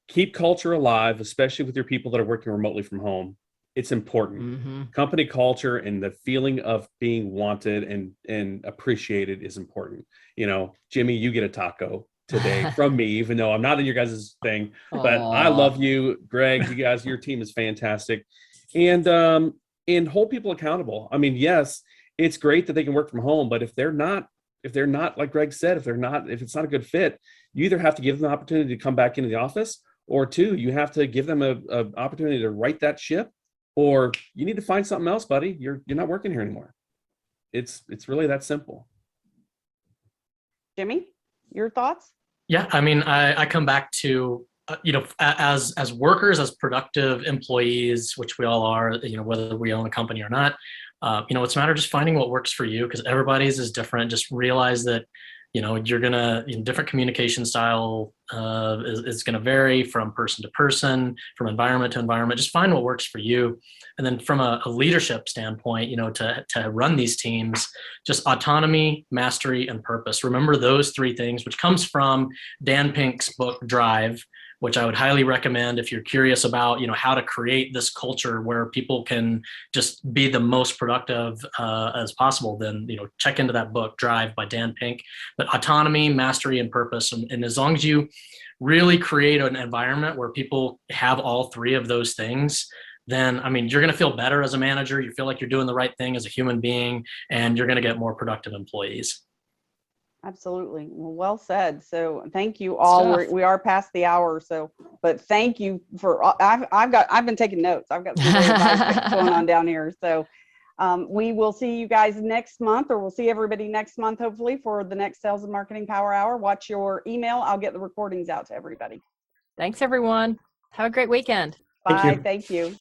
Keep culture alive, especially with your people that are working remotely from home. It's important. Mm-hmm. Company culture and the feeling of being wanted and appreciated is important. Jimmy, you get a taco today from me, even though I'm not in your guys' thing, but I love you. Greg, you guys, your team is fantastic. And hold people accountable. I mean, yes, it's great that they can work from home, but if they're not, like Greg said, if it's not a good fit, you either have to give them the opportunity to come back into the office, or 2, you have to give them an opportunity to right that ship, or you need to find something else, buddy. You're not working here anymore. It's really that simple. Jimmy, your thoughts? Yeah, I mean, I come back to as workers, as productive employees, which we all are, whether we own a company or not, it's a matter of just finding what works for you, because everybody's is different. Just realize that You're gonna, different communication style is gonna vary from person to person, from environment to environment. Just find what works for you. And then from a leadership standpoint, to run these teams, just autonomy, mastery, and purpose. Remember those three things, which comes from Dan Pink's book, Drive, which I would highly recommend if you're curious about, how to create this culture where people can just be the most productive as possible. Then, check into that book, Drive by Dan Pink. But autonomy, mastery, and purpose. And as long as you really create an environment where people have all three of those things, then, you're going to feel better as a manager. You feel like you're doing the right thing as a human being, and you're going to get more productive employees. Absolutely. Well said. So thank you all. We are past the hour. So, but thank you for, I've been taking notes. I've got some great advice going on down here. So we will see you guys next month, or we'll see everybody next month, hopefully, for the next Sales and Marketing Power Hour. Watch your email. I'll get the recordings out to everybody. Thanks, everyone. Have a great weekend. Bye. Thank you.